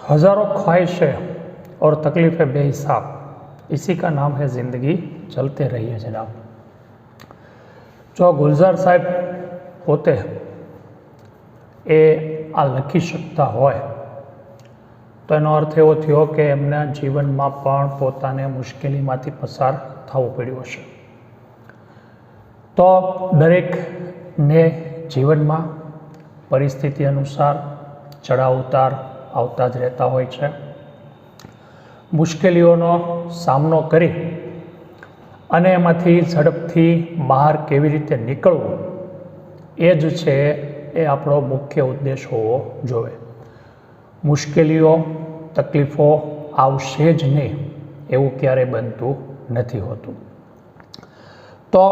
हज़ारों ख्वाहिशें और तकलीफ़ें बेहिसाब, इसी का नाम है ज़िंदगी, चलते रहिए जनाब। जो गुलजार साहेब પોતે એ આ લખી શકતા હોય તો એનો અર્થ એવો થયો કે એમના જીવનમાં પણ પોતાને મુશ્કેલીમાંથી પસાર થવું પડ્યું હશે। તો દરેકને જીવનમાં પરિસ્થિતિ અનુસાર ચડાવ ઉતાર આવતા જ રહેતા હોય છે। મુશ્કેલીઓનો સામનો કરી અને એમાંથી ઝડપથી બહાર કેવી રીતે નીકળવું એ જ છે એ આપણો મુખ્ય ઉદ્દેશ હોવો જોઈએ। મુશ્કેલીઓ તકલીફો આવશે જ નહીં એવું ક્યારેય બનતું નથી હોતું। તો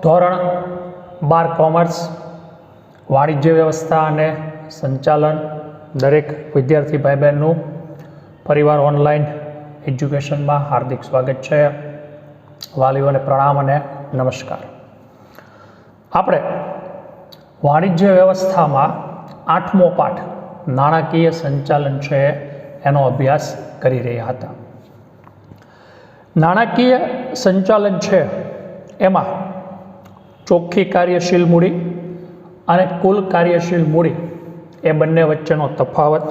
ધોરણ 12 કોમર્સ, વાણિજ્ય વ્યવસ્થા અને સંચાલન દરેક વિદ્યાર્થી ભાઈ બહેનનું પરિવાર ઓનલાઈન એજ્યુકેશનમાં હાર્દિક સ્વાગત છે। વાલીઓને પ્રણામ અને નમસ્કાર। આપણે વાણિજ્ય વ્યવસ્થામાં 8મો પાઠ નાણાકીય સંચાલન છે એનો અભ્યાસ કરી રહ્યા હતા। નાણાકીય સંચાલન છે એમાં ચોખ્ખી કાર્યશીલ મૂડી અને કુલ કાર્યશીલ મૂડી એ બંને વચ્ચેનો તફાવત,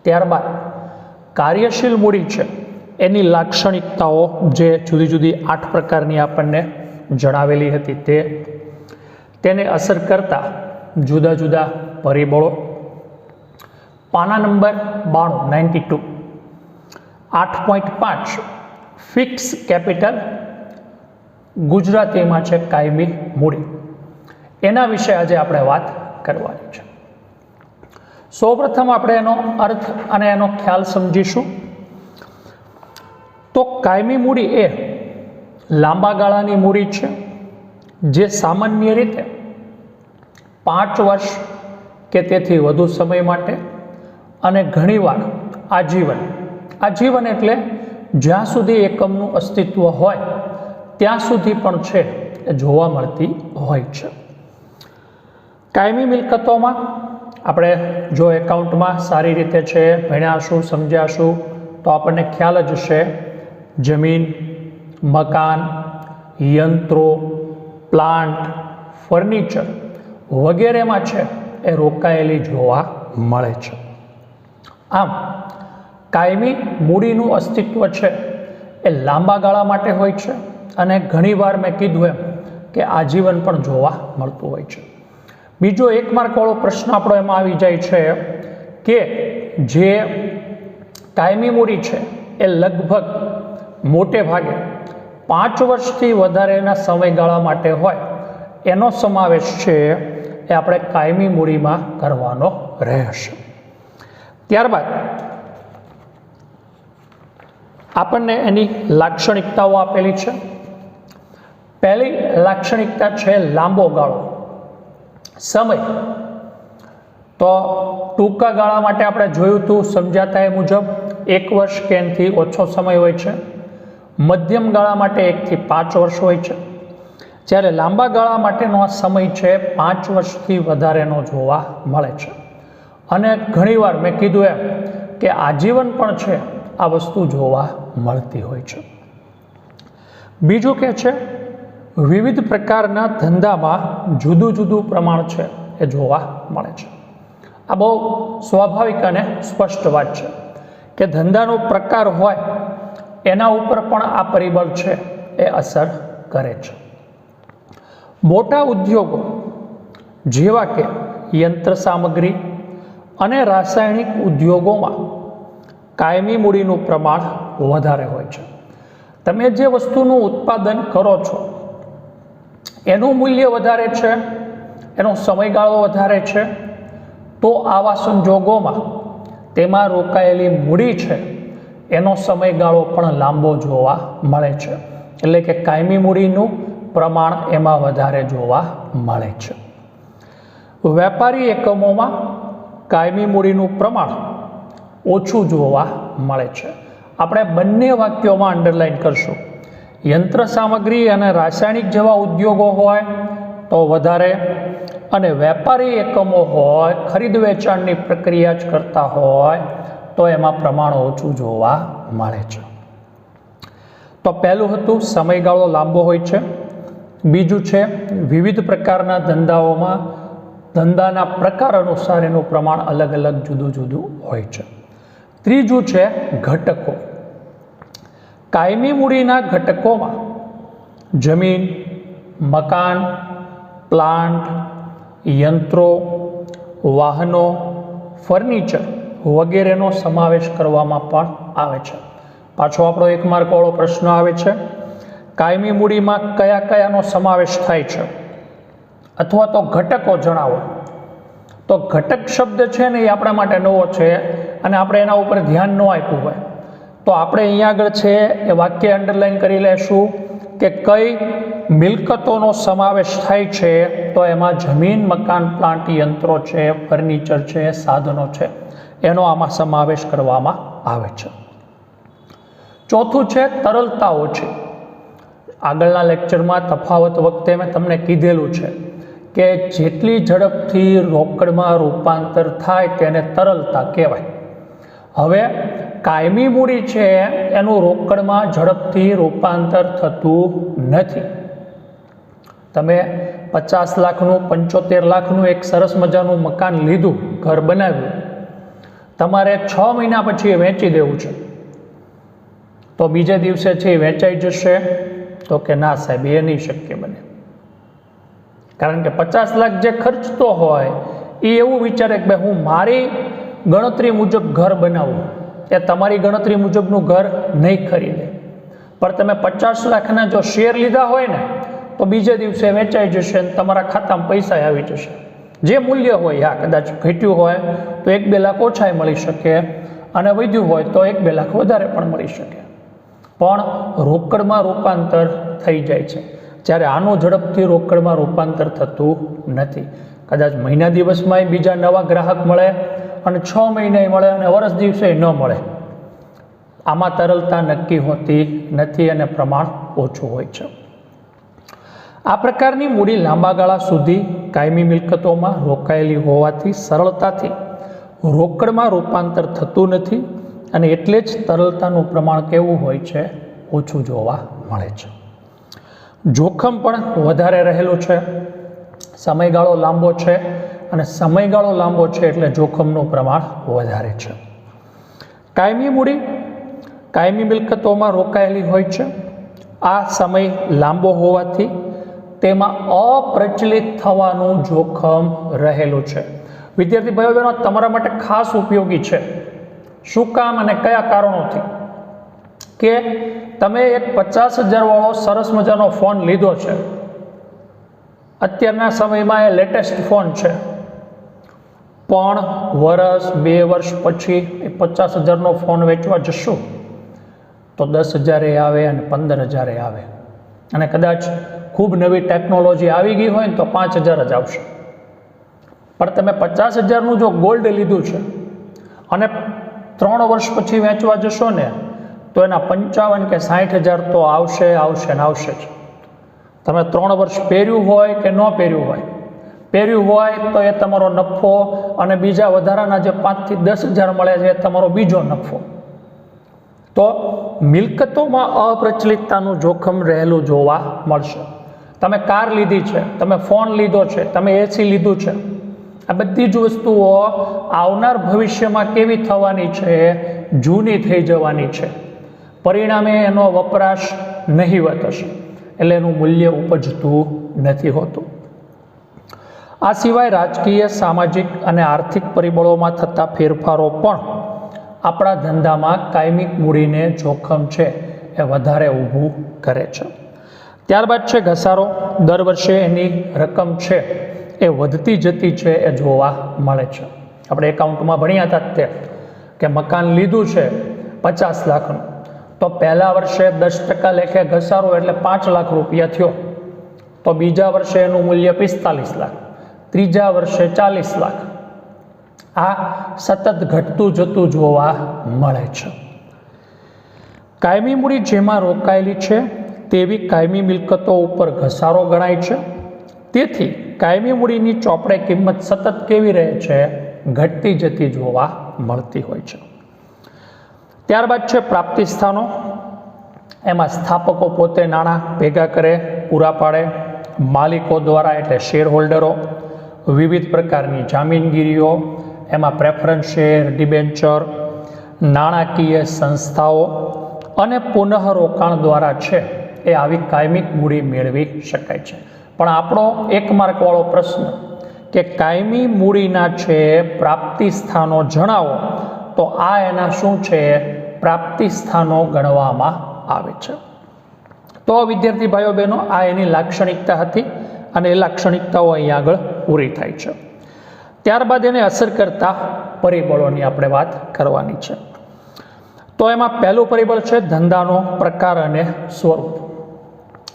ત્યારબાદ કાર્યશીલ મૂડી છે એની લાક્ષણિકતાઓ જે જુદી જુદી 8 પ્રકારની આપણને જણાવેલી હતી તેને અસર કરતા જુદા જુદા પરિબળો, પાના નંબર 92 8.5 ફિક્સ કેપિટલ, ગુજરાતીમાં છે કાયમી મૂડી, એના વિશે આજે આપણે વાત કરવાની છે। સૌપ્રથમ આપણે એનો અર્થ અને એનો ખ્યાલ સમજીશું। તો કાયમી મૂડી એ લાંબા ગાળાની મૂડી છે જે સામાન્ય રીતે 5 વર્ષ કે તેથી વધુ સમય માટે અને ઘણીવાર આજીવન એટલે જ્યાં સુધી એકમનું અસ્તિત્વ હોય ત્યાં સુધી પણ છે એ જોવા મળતી હોય છે। કાયમી મિલકતોમાં આપણે જો એકાઉન્ટમાં સારી રીતે છે ભણ્યાશું સમજ્યાશું તો આપણને ખ્યાલ જ હશે, જમીન, મકાન, યંત્રો, પ્લાન્ટ, ફર્નિચર વગેરેમાં છે એ રોકાયેલી જોવા મળે છે। આમ કાયમી મૂડીનું અસ્તિત્વ છે એ લાંબા ગાળા માટે હોય છે અને ઘણીવાર મેં કીધું એમ કે આજીવન પણ જોવા મળતું હોય છે। બીજો 1 માર્કવાળો પ્રશ્ન આપણો એમાં આવી જાય છે કે જે કાયમી મૂડી છે એ લગભગ મોટે ભાગે 5 વર્ષથી વધારેના સમયગાળા માટે હોય એનો સમાવેશ છે એ આપણે કાયમી મૂડીમાં કરવાનો રહેશે। ત્યારબાદ આપણને એની લાક્ષણિકતાઓ આપેલી છે। પહેલી લાક્ષણિકતા છે લાંબો ગાળો સમય। તો ટૂંકા ગાળા માટે આપણે જોયું હતું સમજાતા એ મુજબ 1 વર્ષ કે એનાથી ઓછો સમય હોય છે, મધ્યમ ગાળા માટે 1 થી 5 વર્ષ હોય છે, જ્યારે લાંબા ગાળા માટેનો આ સમય છે 5 વર્ષથી વધારેનો જોવા મળે છે અને ઘણીવાર મેં કીધું એમ કે આજીવન પણ છે આ વસ્તુ જોવા મળતી હોય છે। બીજું કે છે વિવિધ પ્રકારના ધંધામાં જુદું જુદું પ્રમાણ છે એ જોવા મળે છે। આ બહુ સ્વાભાવિક અને સ્પષ્ટ વાત છે કે ધંધાનો પ્રકાર હોય એના ઉપર પણ આ પરિબળ છે એ અસર કરે છે। મોટા ઉદ્યોગો જેવા કે યંત્ર સામગ્રી અને રાસાયણિક ઉદ્યોગોમાં કાયમી મૂડીનું પ્રમાણ વધારે હોય છે। તમે જે વસ્તુનું ઉત્પાદન કરો છો એનું મૂલ્ય વધારે છે, એનો સમયગાળો વધારે છે, તો આવા સંજોગોમાં તેમાં રોકાયેલી મૂડી છે એનો સમયગાળો પણ લાંબો જોવા મળે છે, એટલે કે કાયમી મૂડીનું પ્રમાણ એમાં વધારે જોવા મળે છે। વેપારી એકમોમાં કાયમી મૂડીનું પ્રમાણ ઓછું જોવા મળે છે। આપણે બંને વાક્યોમાં અંડરલાઈન કરશું। યંત્ર સામગ્રી અને રાસાયણિક જેવા ઉદ્યોગો હોય તો વધારે, અને વેપારી એકમો હોય, ખરીદ વેચાણની પ્રક્રિયા જ કરતા હોય તો એમાં પ્રમાણ ઓછું જોવા મળે છે. તો પહેલું હતું સમયગાળો લાંબો હોય છે. બીજું છે વિવિધ પ્રકારના ધંધાઓમાં ધંધાના પ્રકાર અનુસાર એનું પ્રમાણ અલગ અલગ જુદું જુદું હોય છે. ત્રીજું છે ઘટકો. કાયમી મૂડીના ઘટકોમાં જમીન, મકાન, પ્લાન્ટ, યંત્રો, વાહનો, ફર્નિચર વગેરેનો સમાવેશ કરવામાં પણ આવે છે. પાછો આપણો 1 માર્ક વાળો પ્રશ્ન આવે છે, કાયમી મૂડીમાં કયા કયાનો સમાવેશ થાય છે અથવા તો ઘટકો જણાવો. તો ઘટક શબ્દ છે ને એ આપણા માટે નવો છે અને આપણે એના ઉપર ધ્યાન ન આપ્યું હોય તો આપણે અહીંયા આગળ છે એ વાક્ય અંડરલાઈન કરી લેશું કે કઈ મિલકતોનો સમાવેશ થાય છે. તો એમાં જમીન, મકાન, પ્લાન્ટ, યંત્રો છે, ફર્નિચર છે, સાધનો છે, એનો આમાં સમાવેશ કરવામાં આવે છે. ચોથું છે તરલતા ઓછી. આગળના લેક્ચરમાં તફાવત વખતે મેં તમને કીધેલું છે કે જેટલી ઝડપથી રોકડમાં રૂપાંતર થાય તેને તરલતા કહેવાય. હવે કાયમી મૂડી છે એનું રોકડમાં ઝડપથી રૂપાંતર થતું નથી. તમે 50 લાખનું, 75 લાખનું એક સરસ મજાનું મકાન લીધું, ઘર બનાવ્યું, તમારે 6 મહિના પછી એ વેચી દેવું છે તો બીજે દિવસે છે એ વેચાઈ જશે? તો કે ના સાહેબ, એ નહીં શક્ય બને. કારણ કે 50 લાખ જે ખર્ચતો હોય એ એવું વિચારે કે ભાઈ હું મારી ગણતરી મુજબ ઘર બનાવું, એ તમારી ગણતરી મુજબનું ઘર નહીં ખરીદે. પણ તમે 50 લાખના જો શેર લીધા હોય ને તો બીજે દિવસે વેચાઈ જશે અને તમારા ખાતામાં પૈસા આવી જશે. જે મૂલ્ય હોય, હા કદાચ ઘટ્યું હોય તો 1-2 લાખ ઓછાય મળી શકે અને વધ્યું હોય તો 1-2 લાખ વધારે પણ મળી શકે, પણ રોકડમાં રૂપાંતર થઈ જાય છે. જ્યારે આનું ઝડપથી રોકડમાં રૂપાંતર થતું નથી. કદાચ મહિના દિવસમાં બીજા નવા ગ્રાહક મળે અને 6 મહિને મળે અને વર્ષ દિવસે ન મળે. આમાં તરલતા નક્કી હોતી નથી અને પ્રમાણ ઓછું હોય છે. આ પ્રકારની મૂડી લાંબા ગાળા સુધી કાયમી મિલકતોમાં રોકાયેલી હોવાથી સરળતાથી રોકડમાં રૂપાંતર થતું નથી અને એટલે જ તરલતાનું પ્રમાણ કેવું હોય છે? ઓછું જોવા મળે છે. જોખમ પણ વધારે રહેલું છે. સમયગાળો લાંબો છે અને સમયગાળો લાંબો છે એટલે જોખમનું પ્રમાણ વધારે છે. કાયમી મૂડી કાયમી મિલકતોમાં રોકાયેલી હોય છે. આ સમય લાંબો હોવાથી તેમાં અપ્રચલિત થવાનું જોખમ રહેલું છે. વિદ્યાર્થી ભાઈઓ બહેનો, તમારા માટે ખાસ ઉપયોગી છે. શું કામ અને કયા કારણોથી? કે તમે એક 50,000 વાળો સરસ મજાનો ફોન લીધો છે. અત્યારના સમયમાં એ લેટેસ્ટ ફોન છે, પણ વર્ષ 2 વર્ષ પછી એ 50,000નો ફોન વેચવા જશું તો 10,000 આવે અને 15,000 આવે અને કદાચ ખૂબ નવી ટેકનોલોજી આવી ગઈ હોય ને તો 5,000 જ આવશે. પણ તમે 50,000નું જો ગોલ્ડ લીધું છે અને 3 વર્ષ પછી વેચવા જશો ને તો એના 55 કે 60,000 તો આવશે ને આવશે જ. તમે 3 વર્ષ પહેર્યું હોય કે ન પહેર્યું હોય, પહેર્યું હોય તો એ તમારો નફો અને બીજા વધારાના જે 5 થી 10,000 મળે છે એ તમારો બીજો નફો. તો મિલકતોમાં અપ્રચલિતતાનું જોખમ રહેલું જોવા મળશે. તમે કાર લીધી છે, તમે ફોન લીધો છે, તમે એસી લીધું છે, આ બધી જ વસ્તુઓ આવનાર ભવિષ્યમાં કેવી થવાની છે? જૂની થઈ જવાની છે. પરિણામે એનો વપરાશ નહીવત હશે એટલે એનું મૂલ્ય ઉપજતું નથી હોતું. આ સિવાય રાજકીય, સામાજિક અને આર્થિક પરિબળોમાં થતા ફેરફારો પણ આપણા ધંધામાં કાયમી મૂડીને જોખમ છે એ વધારે ઊભું કરે છે. ત્યારબાદ છે ઘસારો. દર વર્ષે એની રકમ છે એ વધતી જતી છે એ જોવા મળે છે. આપણે એકાઉન્ટમાં ભણ્યા હતા તે કે મકાન લીધું છે 50 લાખનું, તો પહેલા વર્ષે 10% લેખે ઘસારો એટલે 5 લાખ રૂપિયા થયો, તો બીજા વર્ષે એનું મૂલ્ય 45 લાખ, ત્રીજા વર્ષે 40 લાખ. આ સતત ઘટતું જતું જોવા મળે છે. કાયમી મૂડી જેમાં રોકાયેલી છે તેવી કાયમી મિલકતો ઉપર ઘસારો ગણાય છે. તેથી કાયમી મૂડીની ચોપડે કિંમત સતત કેવી રહે છે? ઘટતી જતી જોવા મળતી હોય છે. ત્યારબાદ છે પ્રાપ્તિ સ્થાનો. એમાં સ્થાપકો પોતે નાણાં ભેગા કરે, પૂરા પાડે, માલિકો દ્વારા એટલે શેર હોલ્ડરો, વિવિધ પ્રકારની જામીનગીરીઓ, એમાં પ્રેફરન્સ શેર, ડિબેન્ચર, નાણાકીય સંસ્થાઓ અને પુનઃરોકાણ દ્વારા છે એ આવી કાયમી મૂડી મેળવી શકાય છે. પણ આપણો એક માર્કવાળો પ્રશ્ન કે કાયમી મૂડીના છે પ્રાપ્તિ સ્થાનો જણાવો, તો આ એના શું છે? પ્રાપ્તિ સ્થાનો ગણવામાં આવે છે. તો વિદ્યાર્થી ભાઈઓ બહેનો, આ એની લાક્ષણિકતા હતી અને એ લાક્ષણિકતાઓ અહીં આગળ પૂરી થાય છે. ત્યારબાદ એને અસર કરતા પરિબળોની આપણે વાત કરવાની છે. તો એમાં પહેલું પરિબળ છે ધંધાનો પ્રકાર અને સ્વરૂપ.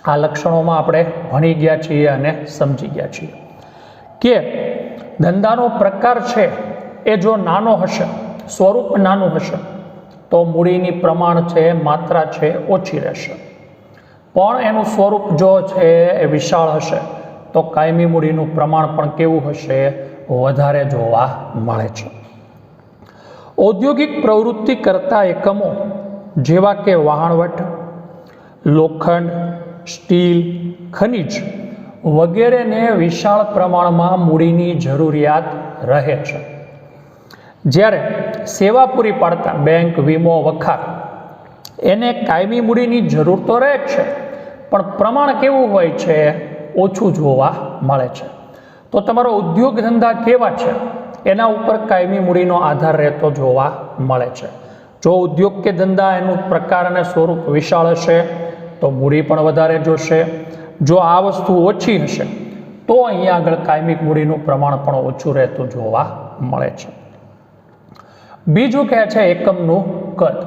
આ લક્ષણોમાં આપણે ભણી ગયા છીએ અને સમજી ગયા છીએ કે ધંધાનો પ્રકાર છે એ જો નાનો હશે, સ્વરૂપ નાનું હશે, તો મૂડીની પ્રમાણ છે, માત્રા છે, ઓછી રહેશે. પણ એનું સ્વરૂપ જો છે એ વિશાળ હશે, તો કાયમી મૂડીનું પ્રમાણ પણ કેવું હશે? વધારે જોવા મળે છે. ઔદ્યોગિક પ્રવૃત્તિ કરતા એકમો જેવા કે વહાણવટ, લોખંડ, સ્ટીલ, ખનિજ વગેરેને વિશાળ પ્રમાણમાં મૂડીની જરૂરિયાત રહે છે. જ્યારે સેવા પૂરી પાડતા બેંક, વીમો, વખાર એને કાયમી મૂડીની જરૂર તો રહે જ છે, પણ પ્રમાણ કેવું હોય છે? ઓછું જોવા મળે છે. તો તમારો ઉદ્યોગ ધંધા કેવા છે એના ઉપર કાયમી મૂડીનો આધાર રહેતો જોવા મળે છે. જો ઉદ્યોગ કે ધંધા એનું પ્રકાર અને સ્વરૂપ વિશાળ હશે તો મૂડી પણ વધારે જોશે. જો આ વસ્તુ ઓછી હશે તો અહીંયા આગળ કાયમી મૂડીનું પ્રમાણ પણ ઓછું રહેતું જોવા મળે છે. બીજું કહે છે એકમનું કદ.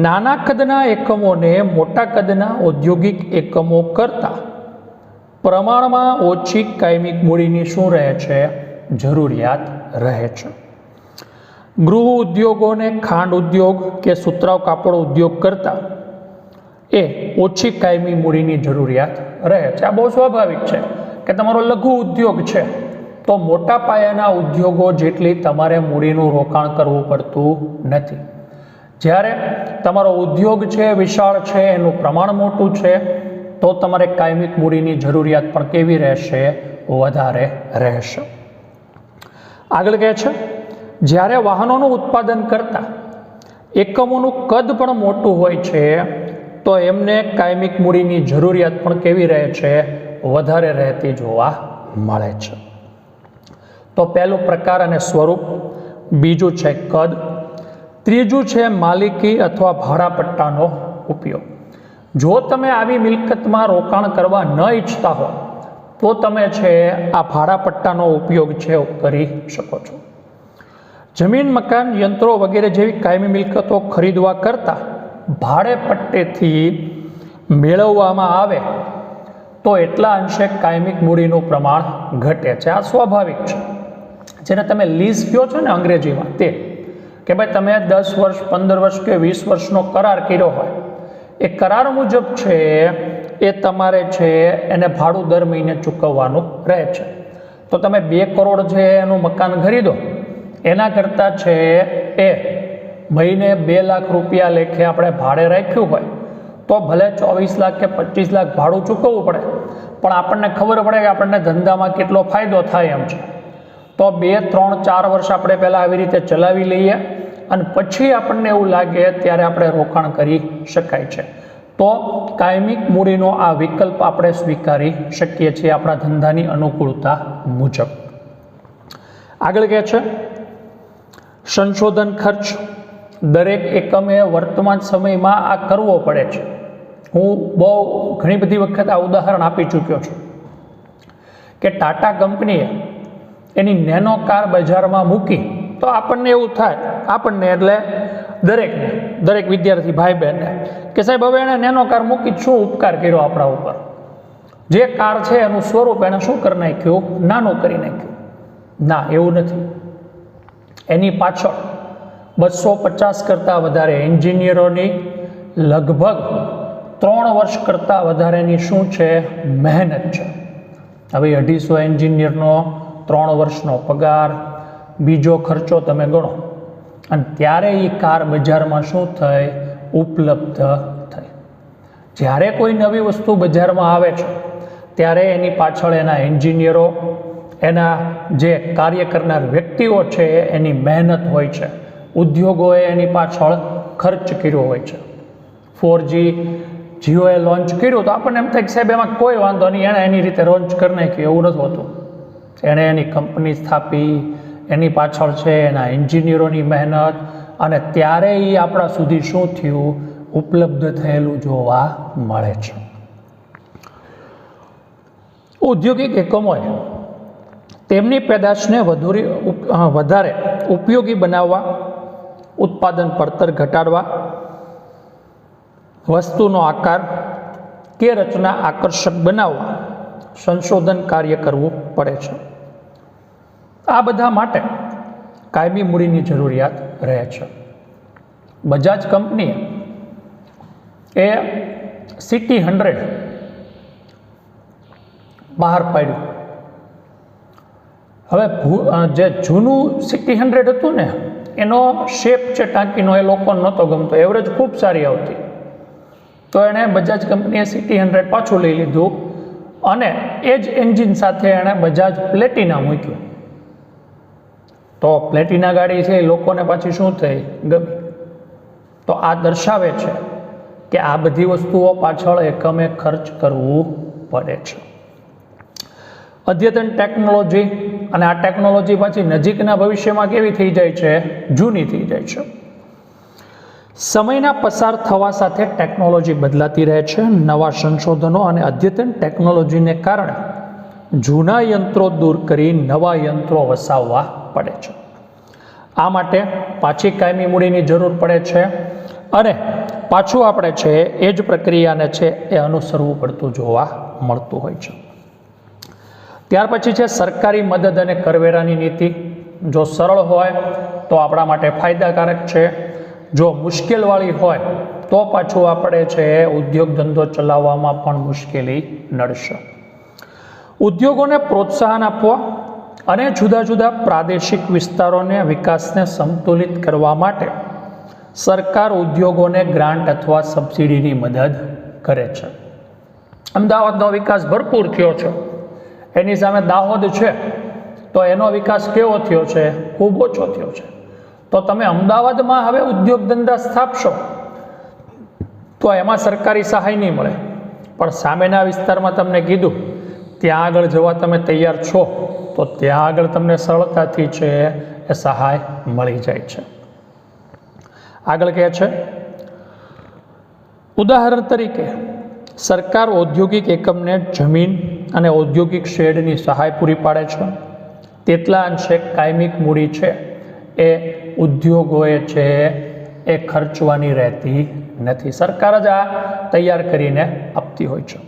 નાના કદના એકમોને મોટા કદના ઔદ્યોગિક એકમો કરતાં પ્રમાણમાં ઓછી કાયમી મૂડીની શું રહે છે? જરૂરિયાત રહે છે. ગૃહ ઉદ્યોગોને ખાંડ ઉદ્યોગ કે સુતરાઉ કાપડ ઉદ્યોગ કરતાં એ ઓછી કાયમી મૂડીની જરૂરિયાત રહે છે. આ બહુ સ્વાભાવિક છે કે તમારો લઘુ ઉદ્યોગ છે તો મોટા પાયાના ઉદ્યોગો જેટલી તમારે મૂડીનું રોકાણ કરવું પડતું નથી. જ્યારે તમારો ઉદ્યોગ છે વિશાળ છે, એનું પ્રમાણ મોટું છે, તો તમારે કાયમી મૂડીની જરૂરિયાત પણ કેવી રહેશે? વધારે રહેશે. આગળ કહે છે જ્યારે વાહનોનું ઉત્પાદન કરતા એકમોનું કદ પણ મોટું હોય છે તો એમને કાયમી મૂડીની જરૂરિયાત પણ કેવી રહે છે? વધારે રહેતી જોવા મળે છે. તો પહેલું પ્રકાર અને સ્વરૂપ, બીજું છે કદ, ત્રીજું છે માલિકી અથવા ભાડાપટ્ટાનો ઉપયોગ. જો તમે આવી મિલકતમાં રોકાણ કરવા ન ઈચ્છતા હો તો તમે છે આ ભાડાપટ્ટાનો ઉપયોગ છે કરી શકો છો. જમીન, મકાન, યંત્રો વગેરે જેવી કાયમી મિલકતો ખરીદવા કરતાં ભાડે પટ્ટેથી મેળવવામાં આવે તો એટલા અંશે કાયમી મૂડીનું પ્રમાણ ઘટે છે. આ સ્વાભાવિક છે. જેને તમે લીઝ કહો છો ને અંગ્રેજીમાં, તે કે ભાઈ તમે 10 વર્ષ, 15 વર્ષ કે 20 વર્ષનો કરાર કર્યો હોય, એ કરાર મુજબ છે એ તમારે છે એને ભાડું દર મહિને ચૂકવવાનું રહે છે. તો તમે 2 કરોડ છે એનું મકાન ખરીદો, એના કરતાં છે એ મહિને 2 લાખ રૂપિયા લેખે આપણે ભાડે રાખ્યું હોય તો ભલે 24 લાખ કે 25 લાખ ભાડું ચૂકવવું પડે, પણ આપણને ખબર પડે કે આપણને ધંધામાં કેટલો ફાયદો થાય એમ છે. તો 2, 3, 4 વર્ષ આપણે પહેલાં આવી રીતે ચલાવી લઈએ અને પછી આપણને એવું લાગે ત્યારે આપણે રોકાણ કરી શકાય છે. તો કાયમી મૂડીનો આ વિકલ્પ આપણે સ્વીકારી શકીએ છીએ આપણા ધંધાની અનુકૂળતા મુજબ. આગળ કહે છે સંશોધન ખર્ચ. દરેક એકમે વર્તમાન સમયમાં આ કરવો પડે છે. હું બહુ ઘણી બધી વખત આ ઉદાહરણ આપી ચૂક્યો છું કે ટાટા કંપનીએ એની નેનો કાર બજારમાં મૂકી તો આપણને એવું થાય, આપણને એટલે દરેક વિદ્યાર્થી ભાઈ બહેનને કે સાહેબ હવે એણે નેનો કાર મૂકી શું ઉપકાર કર્યો આપણા ઉપર? જે કાર છે એનું સ્વરૂપ એણે શું કરી નાખ્યું? નાનું કરી નાખ્યું. ના, એવું નથી. એની પાછળ 250 કરતાં વધારે એન્જિનિયરોની લગભગ 3 વર્ષ કરતાં વધારેની શું છે? મહેનત છે. હવે 250 એન્જિનિયરનો 3 વર્ષનો પગાર, બીજો ખર્ચો તમે ગણો, અને ત્યારે એ કાર બજારમાં શું થઈ? ઉપલબ્ધ થઈ. જ્યારે કોઈ નવી વસ્તુ બજારમાં આવે છે ત્યારે એની પાછળ એના એન્જિનિયરો, એના જે કાર્ય કરનાર વ્યક્તિઓ છે એની મહેનત હોય છે. ઉદ્યોગોએ એની પાછળ ખર્ચ કર્યો હોય છે. 4G જીઓએ લોન્ચ કર્યું તો આપણને એમ થાય કે સાહેબ એમાં કોઈ વાંધો નહીં, એણે એની રીતે લોન્ચ કરી નાખ્યું. એવું નથી હોતું. એણે એની કંપની સ્થાપી, એની પાછળ છે એના એન્જિનિયરોની મહેનત, અને ત્યારે એ આપણા સુધી શું થયું? ઉપલબ્ધ થયેલું જોવા મળે છે. ઔદ્યોગિક એકમોએ તેમની પેદાશને વધારે ઉપયોગી બનાવવા, ઉત્પાદન પડતર ઘટાડવા, વસ્તુનો આકાર કે રચના આકર્ષક બનાવવા સંશોધન કાર્ય કરવું પડે છે. આ બધા માટે કાયમી મૂડીની જરૂરિયાત રહે છે. બજાજ કંપનીએ એ સિટી 100 બહાર પાડ્યું. હવે જે જૂનું સિટી 100 હતું ને, એનો શેપ છે ટાંકીનો, એ લોકોને નહોતો ગમતો. એવરેજ ખૂબ સારી આવતી. તો એણે બજાજ કંપનીએ સિટી 100 પાછું લઈ લીધું, અને એ જ એન્જિન સાથે એણે બજાજ પ્લેટિના મૂક્યું. તો પ્લેટિના ગાડી છે એ લોકોને પાછી શું થઈ? ગમી. તો આ દર્શાવે છે કે આ બધી વસ્તુઓ પાછળ એકમે ખર્ચ કરવું પડે છે. અદ્યતન ટેકનોલોજી, અને આ ટેકનોલોજી પાછી નજીકના ભવિષ્યમાં કેવી થઈ જાય છે? જૂની થઈ જાય છે. સમયના પસાર થવા સાથે ટેકનોલોજી બદલાતી રહે છે. નવા સંશોધનો અને અદ્યતન ટેકનોલોજીને કારણે જૂના યંત્રો દૂર કરી નવા યંત્રો વસાવવા પડે છે. આ માટે પાછી કાયમી મૂડીની જરૂર પડે છે, અને પાછું આપણે છે એ જ પ્રક્રિયાને છે એ અનુસરવું પડતું જોવા મળતું હોય છે. ત્યાર પછી છે સરકારી મદદ અને કરવેરાની નીતિ. જો સરળ હોય તો આપણા માટે ફાયદાકારક છે. જો મુશ્કેલવાળી હોય તો પાછું આપણે છે ઉદ્યોગ ધંધો ચલાવવામાં પણ મુશ્કેલી નડશે. ઉદ્યોગોને પ્રોત્સાહન આપવા અને જુદા જુદા પ્રાદેશિક વિસ્તારોને વિકાસને સંતુલિત કરવા માટે સરકાર ઉદ્યોગોને ગ્રાન્ટ અથવા સબસિડીની મદદ કરે છે. અમદાવાદનો વિકાસ ભરપૂર થયો છે, એની સામે દાહોદ છે તો એનો વિકાસ કેવો થયો છે? ખૂબ ઓછો થયો છે. તો તમે અમદાવાદમાં હવે ઉદ્યોગ ધંધા સ્થાપશો તો એમાં સરકારી સહાય નહીં મળે, પણ સામેના વિસ્તારમાં તમને કીધું ત્યાં આગળ જવા તમે તૈયાર છો તો ત્યાં આગળ તમને સરળતાથી છે એ સહાય મળી જાય છે. આગળ કહે છે, ઉદાહરણ તરીકે સરકાર ઔદ્યોગિક એકમને જમીન અને ઔદ્યોગિક શેડની સહાય પૂરી પાડે છે. તેટલા અંશે કાયમિક મૂડી છે એ ઉદ્યોગોએ છે એ ખર્ચવાની રહેતી નથી. સરકાર જ આ તૈયાર કરીને આપતી હોય છે.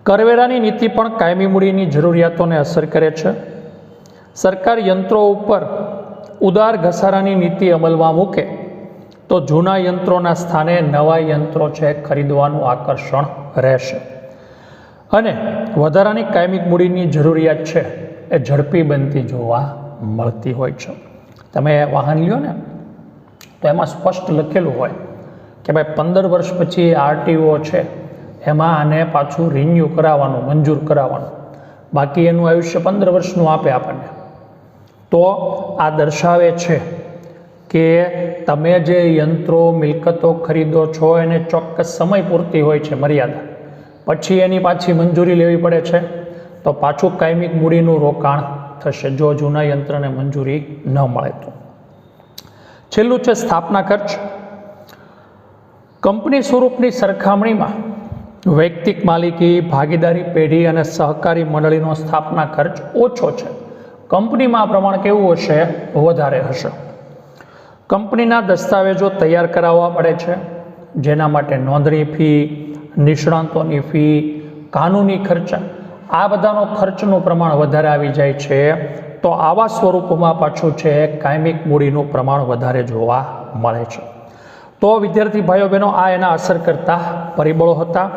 કરવેરાની નીતિ પણ કાયમી મૂડીની જરૂરિયાતોને અસર કરે છે. સરકાર યંત્રો ઉપર ઉદાર ઘસારાની નીતિ અમલમાં મૂકે તો જૂના યંત્રોના સ્થાને નવા યંત્રો છે ખરીદવાનું આકર્ષણ રહેશે, અને વધારાની કાયમિક મૂડીની જરૂરિયાત છે એ ઝડપી બનતી જોવા મળતી હોય છે. તમે વાહન લ્યો ને તો એમાં સ્પષ્ટ લખેલું હોય કે ભાઈ 15 વર્ષ પછી આરટીઓ છે એમાં આને પાછું રિન્યૂ કરાવવાનું, મંજૂર કરાવવાનું, બાકી એનું આયુષ્ય 15 વર્ષનું આપે આપણને. તો આ દર્શાવે છે કે તમે જે યંત્રો મિલકતો ખરીદો છો એને ચોક્કસ સમય પૂરતી હોય છે મર્યાદા, પછી એની પાછી મંજૂરી લેવી પડે છે, તો પાછું કાયમિક મૂડીનું રોકાણ થશે જો જૂના યંત્રને મંજૂરી ન મળે તો. છેલ્લું છે સ્થાપના ખર્ચ. કંપની સ્વરૂપની સરખામણીમાં વૈયક્તિક માલિકી, ભાગીદારી પેઢી અને સહકારી મંડળીનો સ્થાપના ખર્ચ ઓછો છે. કંપનીમાં આ પ્રમાણ કેવું હશે? વધારે હશે. કંપનીના દસ્તાવેજો તૈયાર કરાવવા પડે છે, જેના માટે નોંધણી ફી, નિષ્ણાંતોની ફી, કાનૂની ખર્ચા, આ બધાનો ખર્ચનું પ્રમાણ વધારે આવી જાય છે. તો આવા સ્વરૂપમાં પાછું છે કાયમિક મૂડીનું પ્રમાણ વધારે જોવા મળે છે. તો વિદ્યાર્થી ભાઈઓ બહેનો, આ એના અસર કરતા પરિબળો હતા.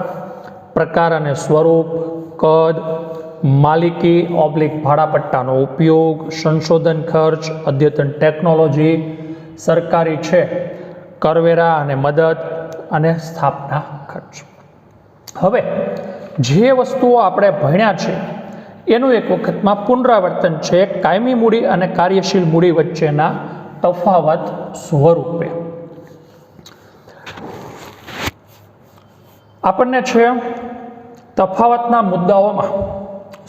પ્રકાર અને સ્વરૂપ, કદ, માલિકી ઓબ્લિક ભાડાપટ્ટાનો ઉપયોગ, સંશોધન ખર્ચ, અદ્યતન ટેકનોલોજી, સરકારી છે કરવેરા અને મદદ અને સ્થાપના ખર્ચ. હવે જે વસ્તુઓ આપણે ભણ્યા છે એનું એક વખતમાં પુનરાવર્તન છે કાયમી મૂડી અને કાર્યશીલ મૂડી વચ્ચેના તફાવત સ્વરૂપે. આપણને છે તફાવતના મુદ્દાઓમાં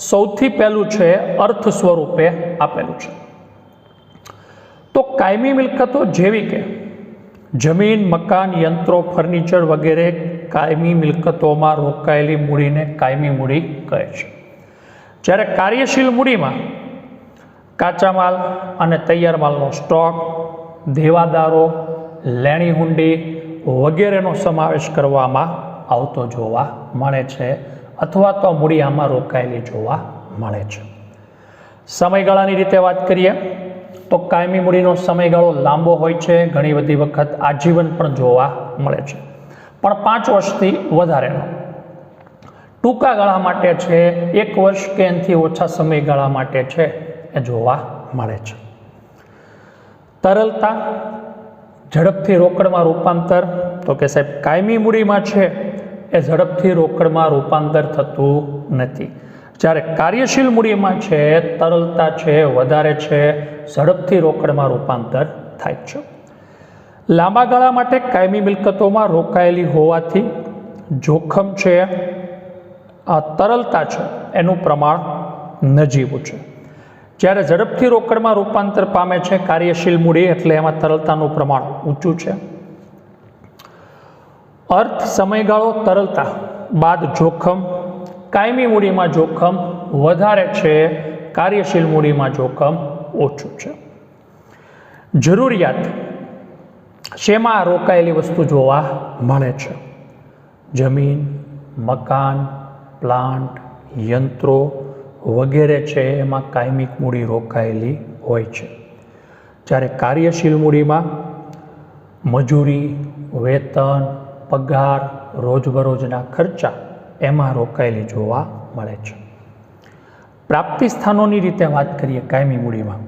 સૌથી પહેલું છે અર્થ સ્વરૂપે આપેલું છે. તો કાયમી મિલકતો જેવી કે જમીન, મકાન, યંત્રો, ફર્નિચર વગેરે કાયમી મિલકતોમાં રોકાયેલી મૂડીને કાયમી મૂડી કહે છે. જ્યારે કાર્યશીલ મૂડીમાં કાચા માલ અને તૈયાર માલનો સ્ટોક, દેવાદારો, લેણી હુંડી વગેરેનો સમાવેશ કરવામાં આવતો જોવા મળે છે અથવા તો મૂડી આમાં રોકાયેલી જોવા મળે છે. સમયગાળાની રીતે વાત કરીએ તો કાયમી મૂડીનો સમયગાળો લાંબો હોય છે, ઘણી બધી વખત આજીવન પણ જોવા મળે છે, પણ 5 વર્ષથી વધારેનો. ટૂંકા ગાળા માટે છે 1 વર્ષ કે એનાથી ઓછા સમયગાળા માટે છે એ જોવા મળે છે. તરલતા, ઝડપથી રોકડમાં રૂપાંતર, તો કે સાહેબ કાયમી મૂડીમાં છે એ ઝડપથી રોકડમાં રૂપાંતર થતું નથી. જ્યારે કાર્યશીલ મૂડીમાં છે તરલતા છે વધારે છે, ઝડપથી રોકડમાં રૂપાંતર થાય છે. લાંબા ગાળા માટે કાયમી મિલકતોમાં રોકાયેલી હોવાથી જોખમ છે તરલતા છે એનું પ્રમાણ નજીવું છે. જ્યારે ઝડપથી રોકડમાં રૂપાંતર પામે છે કાર્યશીલ મૂડી એટલે એમાં તરલતાનું પ્રમાણ ઊંચું છે. અર્થ સમયગાળો તરલતા બાદ જોખમ, કાયમી મૂડીમાં જોખમ વધારે છે, કાર્યશીલ મૂડીમાં જોખમ ઓછું છે. જરૂરિયાત, શેમાં રોકાયેલી વસ્તુ જોવા મળે છે? જમીન, મકાન, પ્લાન્ટ, યંત્રો વગેરે છે એમાં કાયમી મૂડી રોકાયેલી હોય છે. જ્યારે કાર્યશીલ મૂડીમાં મજૂરી, વેતન, પગાર, રોજબરોજના ખર્ચા એમાં રોકાયેલી જોવા મળે છે. પ્રાપ્તિ સ્થાનોની રીતે વાત કરીએ કાયમી મૂડીમાં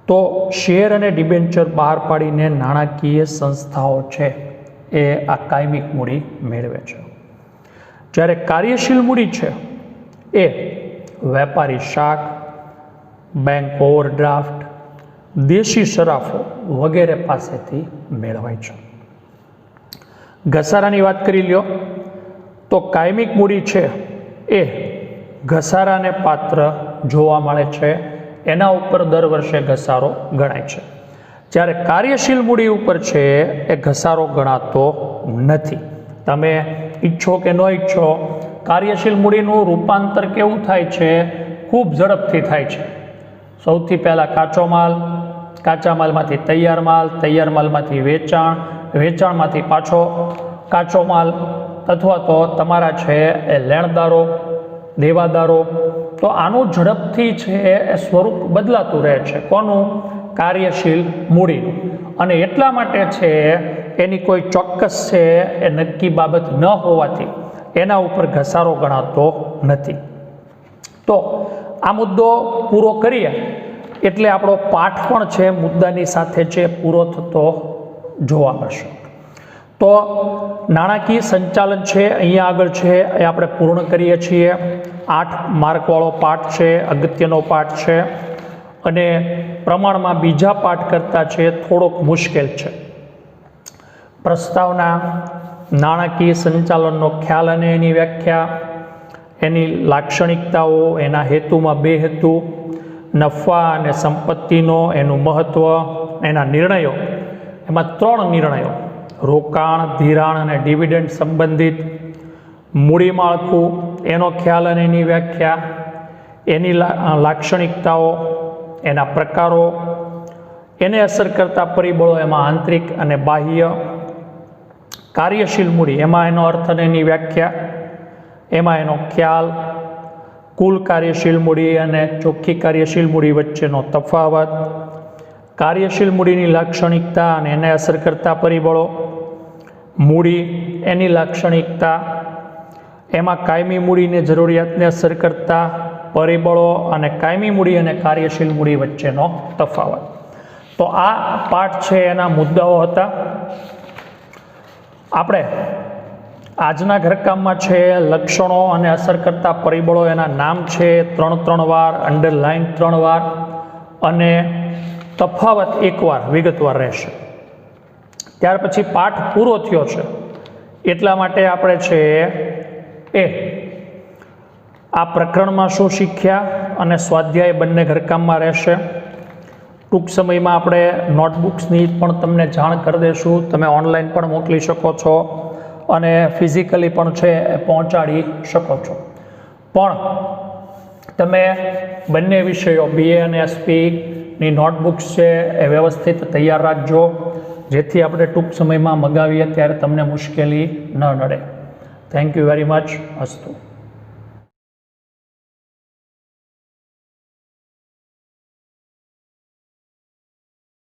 તો શેર અને ડિબેન્ચર બહાર પાડીને નાણાકીય સંસ્થાઓ છે એ આ કાયમી મૂડી મેળવે છે. જ્યારે કાર્યશીલ મૂડી છે એ વેપારી શાક, બેંક ઓવરડ્રાફ્ટ, દેશી શરાફો વગેરે પાસેથી મેળવાય છે. ઘસારાની વાત કરી લ્યો તો કાયમી મૂડી છે એ ઘસારાને પાત્ર જોવા મળે છે, એના ઉપર દર વર્ષે ઘસારો ગણાય છે. જ્યારે કાર્યશીલ મૂડી ઉપર છે એ ઘસારો ગણાતો નથી. તમે ઈચ્છો કે ન ઈચ્છો કાર્યશીલ મૂડીનું રૂપાંતર કેવું થાય છે? ખૂબ ઝડપથી થાય છે. સૌથી પહેલાં કાચો માલ, કાચા માલમાંથી તૈયાર માલ, તૈયાર માલમાંથી વેચાણ, વેચાણમાંથી પાછો કાચો માલ અથવા તો તમારા છે એ લેણદારો, દેવાદારો. તો આનું ઝડપથી છે એ સ્વરૂપ બદલાતું રહે છે. કોનું? કાર્યશીલ મૂડીનું. અને એટલા માટે છે એની કોઈ ચોક્કસ છે એ નક્કી બાબત ન હોવાથી એના ઉપર ઘસારો ગણાતો નથી. તો આ મુદ્દો પૂરો કરીએ એટલે આપણો પાઠ પણ છે મુદ્દાની સાથે છે પૂરો થતો જોવા મળશે. તો નાણાકીય સંચાલન છે અહીંયા આગળ છે એ આપણે પૂર્ણ કરીએ છીએ. 8 માર્કવાળો પાઠ છે, અગત્યનો પાઠ છે અને પ્રમાણમાં બીજા પાઠ કરતાં છે થોડોક મુશ્કેલ છે. પ્રસ્તાવના, નાણાકીય સંચાલનનો ખ્યાલ અને એની વ્યાખ્યા, એની લાક્ષણિકતાઓ, એના હેતુમાં 2 હેતુ, નફા અને સંપત્તિનો એનું મહત્ત્વ, એના નિર્ણયો, એમાં 3 નિર્ણયો, રોકાણ, ધિરાણ અને ડિવિડન્ડ સંબંધિત, મૂડી માળખું, એનો ખ્યાલ અને એની વ્યાખ્યા, એની લાક્ષણિકતાઓ, એના પ્રકારો, એને અસર કરતા પરિબળો, એમાં આંતરિક અને બાહ્ય, કાર્યશીલ મૂડી એમાં એનો અર્થ અને એની વ્યાખ્યા, એમાં એનો ખ્યાલ, કુલ કાર્યશીલ મૂડી અને ચોખ્ખી કાર્યશીલ મૂડી વચ્ચેનો તફાવત, કાર્યશીલ મૂડીની લાક્ષણિકતા અને એને અસર કરતા પરિબળો, મૂડી, એની લાક્ષણિકતા, એમાં કાયમી મૂડીની જરૂરિયાતને અસર કરતા પરિબળો અને કાયમી મૂડી અને કાર્યશીલ મૂડી વચ્ચેનો તફાવત. તો આ પાઠ છે એના મુદ્દાઓ હતા. આપણે આજના ઘરકામમાં છે લક્ષણો અને અસર કરતા પરિબળો, એના નામ છે 3 વાર, અંડરલાઇન 3 વાર અને તફાવત 1 વાર વિગતવાર રહેશે. ત્યાર પછી પાઠ પૂરો થયો છે એટલા માટે આપણે છે એ આ પ્રકરણમાં શું શીખ્યા અને સ્વાધ્યાય બંને ઘરકામમાં રહેશે. ટૂંક સમયમાં આપણે નોટબુક્સની પણ તમને જાણ કરી દઈશું. તમે ઓનલાઈન પણ મોકલી શકો છો અને ફિઝિકલી પણ છે એ પહોંચાડી શકો છો. પણ તમે બંને વિષયો BA અને SPની નોટબુક્સ છે એ વ્યવસ્થિત તૈયાર રાખજો, જેથી આપણે ટૂંક સમયમાં મગાવીએ ત્યારે તમને મુશ્કેલી ન નડે. Thank you very much. અસ્તુ.